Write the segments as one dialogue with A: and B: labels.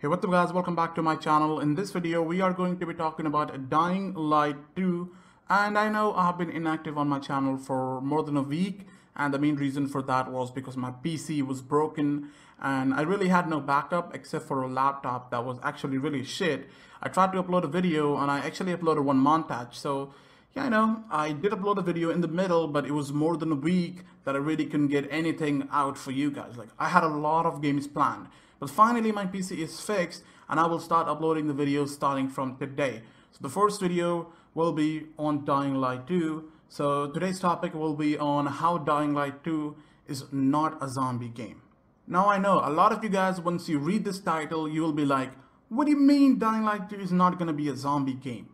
A: Hey, what's up guys, welcome back to my channel. In this video we are going to be talking about Dying Light 2, and I know I've been inactive on my channel for more than a week, and the main reason for that was because my PC was broken and I really had no backup except for a laptop that was actually really shit. I tried to upload a video and I actually uploaded one montage, so yeah, I know I did upload a video in the middle, but it was more than a week that I really couldn't get anything out for you guys. Like, I had a lot of games planned, but finally my PC is fixed and I will start uploading the videos starting from today. So the first video will be on Dying Light 2. So today's topic will be on how Dying Light 2 is not a zombie game. Now I know a lot of you guys, once you read this title, you will be like, what do you mean Dying Light 2 is not going to be a zombie game?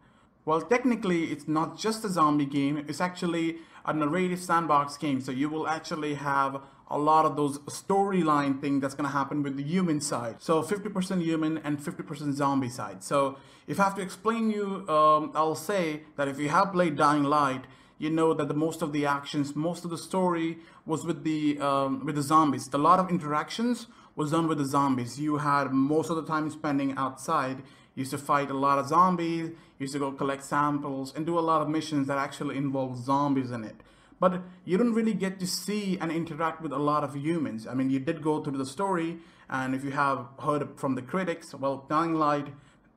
A: Well, technically, it's not just a zombie game. It's actually a narrative sandbox game. So you will actually have a lot of those storyline thing that's going to happen with the human side. So 50% human and 50% zombie side. So if I have to explain you, I'll say that if you have played Dying Light, you know that the most of the actions, most of the story was with the zombies. A lot of interactions was done with the zombies. You had most of the time spending outside. You used to fight a lot of zombies, used to go collect samples and do a lot of missions that actually involve zombies in it. But you don't really get to see and interact with a lot of humans. I mean, you did go through the story, and if you have heard from the critics, well, Dying Light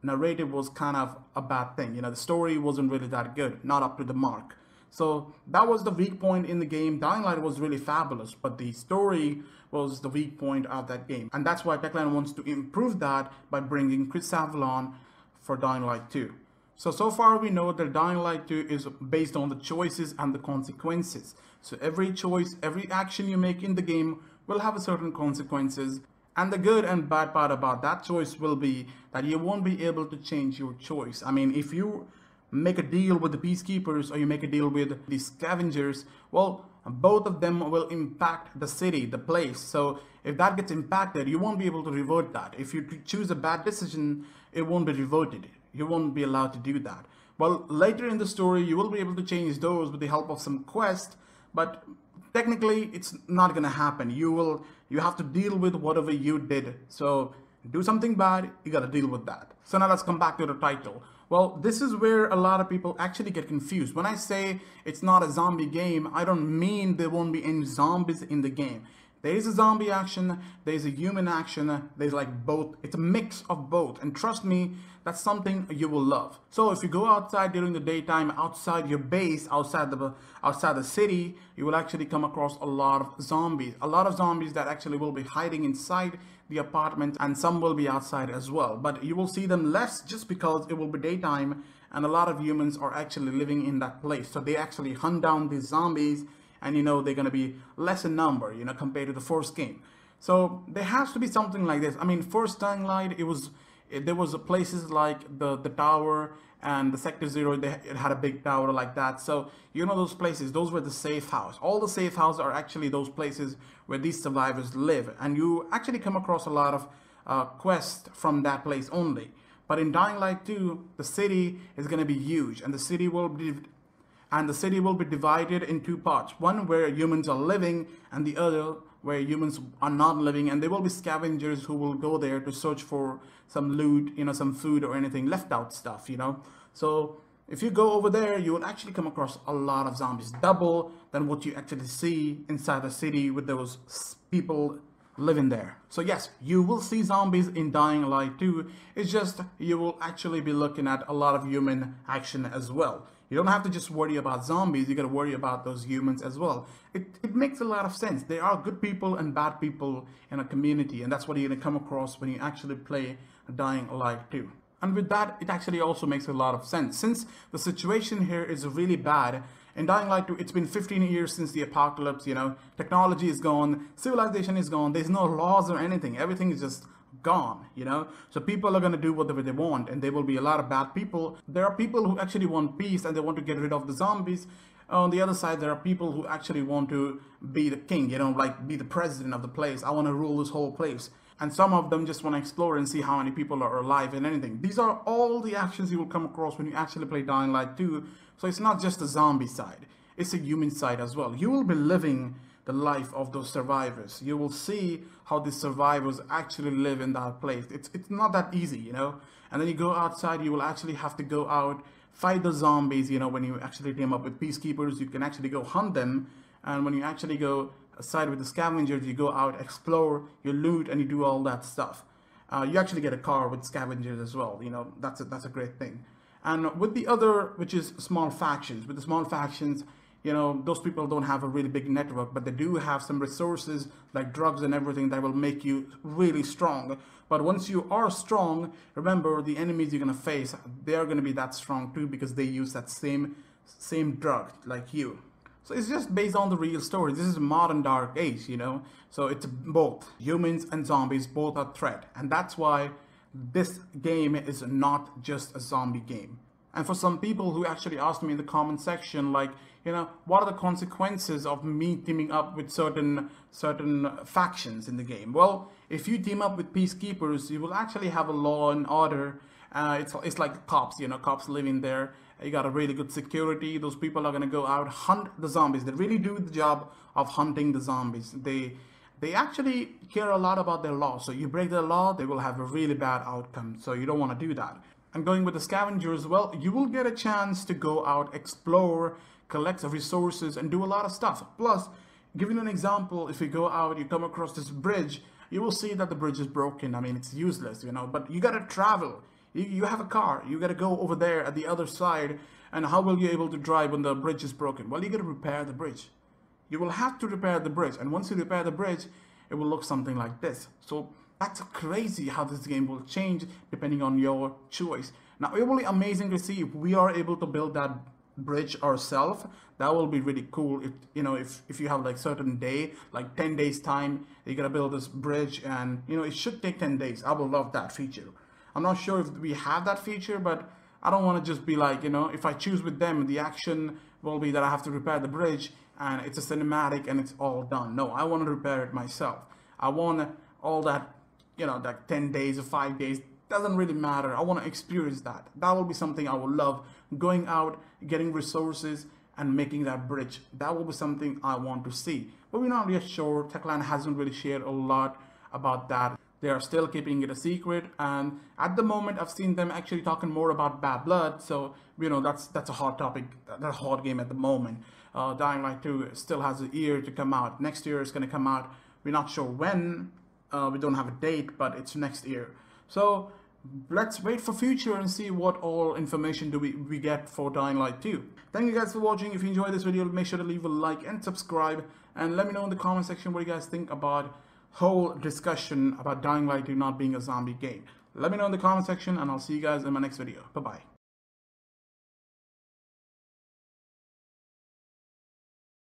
A: narrative was kind of a bad thing. You know, the story wasn't really that good, not up to the mark. So that was the weak point in the game. Dying Light was really fabulous, but the story was the weak point of that game. And that's why Techland wants to improve that by bringing Chris Avellone for Dying Light 2. So far we know that Dying Light 2 is based on the choices and the consequences. So every choice, every action you make in the game will have a certain consequences. And the good and bad part about that choice will be that you won't be able to change your choice. I mean, if you make a deal with the peacekeepers or you make a deal with the scavengers, well, both of them will impact the city, the place. So if that gets impacted, you won't be able to revert that. If you choose a bad decision, it won't be reverted. You won't be allowed to do that. Well, later in the story, you will be able to change those with the help of some quest, but technically it's not going to happen. You have to deal with whatever you did. So do something bad, you got to deal with that. So now let's come back to the title. Well, this is where a lot of people actually get confused. When I say it's not a zombie game, I don't mean there won't be any zombies in the game. There is a zombie action, there's a human action, there's like both. It's a mix of both. And trust me, that's something you will love. So if you go outside during the daytime, outside your base, outside the city, you will actually come across a lot of zombies. A lot of zombies that actually will be hiding inside the apartment, and some will be outside as well. But you will see them less just because it will be daytime and a lot of humans are actually living in that place. So they actually hunt down these zombies, and you know they're going to be less in number, you know, compared to the first game. So there has to be something like this. I mean, first Dying Light, there was places like the tower and the Sector Zero. It had a big tower like that. So you know those places, those were the safe house. All the safe houses are actually those places where these survivors live, and you actually come across a lot of quests from that place only. But in Dying Light 2, the city is going to be huge, and the city will be divided in two parts. One where humans are living, and the other where humans are not living, and there will be scavengers who will go there to search for some loot, you know, some food or anything, left out stuff, you know. So if you go over there, you will actually come across a lot of zombies, double than what you actually see inside the city with those people living there. So yes, you will see zombies in Dying Light 2. It's just you will actually be looking at a lot of human action as well. You don't have to just worry about zombies, you gotta worry about those humans as well. It makes a lot of sense. There are good people and bad people in a community, and that's what you're gonna come across when you actually play Dying Light 2. And with that, it actually also makes a lot of sense. Since the situation here is really bad, in Dying Light 2, it's been 15 years since the apocalypse, you know, technology is gone, civilization is gone, there's no laws or anything, everything is just gone, you know. So people are going to do whatever they want, and there will be a lot of bad people. There are people who actually want peace and they want to get rid of the zombies. On the other side, there are people who actually want to be the king, you know, like be the president of the place. I want to rule this whole place. And some of them just want to explore and see how many people are alive and anything. These are all the actions you will come across when you actually play Dying Light 2. So it's not just the zombie side, it's a human side as well. You will be living the life of those survivors. You will see how these survivors actually live in that place. It's not that easy, you know. And then you go outside, you will actually have to go out, fight the zombies, you know. When you actually team up with peacekeepers, you can actually go hunt them. And when you actually go side with the scavengers, you go out, explore, you loot, and you do all that stuff. You actually get a car with scavengers as well, you know. That's a great thing. And with the other, which is small factions, with the small factions, you know, those people don't have a really big network, but they do have some resources like drugs and everything that will make you really strong. But once you are strong, remember the enemies you're going to face, they're going to be that strong too, because they use that same drug like you. So it's just based on the real story. This is a modern dark age, you know. So it's both humans and zombies, both are threat. And that's why this game is not just a zombie game. And for some people who actually asked me in the comment section, like, you know, what are the consequences of me teaming up with certain factions in the game? Well, if you team up with peacekeepers, you will actually have a law and order. It's like cops, you know, cops living there. You got a really good security. Those people are going to go out, hunt the zombies. They really do the job of hunting the zombies. They actually care a lot about their law. So you break their law, they will have a really bad outcome. So you don't want to do that. And going with the scavengers, well, you will get a chance to go out, explore, collect resources, and do a lot of stuff. Plus, giving an example, if you go out, you come across this bridge, you will see that the bridge is broken. I mean, it's useless, you know, but you got to travel. You have a car, you got to go over there at the other side. And how will you able to drive when the bridge is broken? Well, you got to repair the bridge. You will have to repair the bridge. And once you repair the bridge, it will look something like this. So that's crazy how this game will change depending on your choice. Now, it will be amazing to see if we are able to build that bridge ourselves. That will be really cool. If you know, if you have like certain day, like 10 days time, you gotta build this bridge, and you know, it should take 10 days. I will love that feature. I'm not sure if we have that feature, but I don't want to just be like, you know, if I choose with them, the action will be that I have to repair the bridge and it's a cinematic and it's all done. No, I want to repair it myself. I want all that, you know, that 10 days or 5 days, doesn't really matter. I want to experience that. That will be something I will love. Going out, getting resources and making that bridge. That will be something I want to see. But we're not yet sure. Techland hasn't really shared a lot about that. They are still keeping it a secret, and at the moment I've seen them actually talking more about Bad Blood. So you know, that's a hot topic, that's a hot game at the moment. Dying Light 2 still has a year to come out. Next year it's going to come out. We're not sure when. We don't have a date, but it's next year. So let's wait for future and see what all information do we get for Dying Light 2. Thank you guys for watching. If you enjoyed this video, make sure to leave a like and subscribe, and let me know in the comment section what you guys think about whole discussion about Dying Light 2 not being a zombie game. Let me know in the comment section, and I'll see you guys in my next video. Bye bye.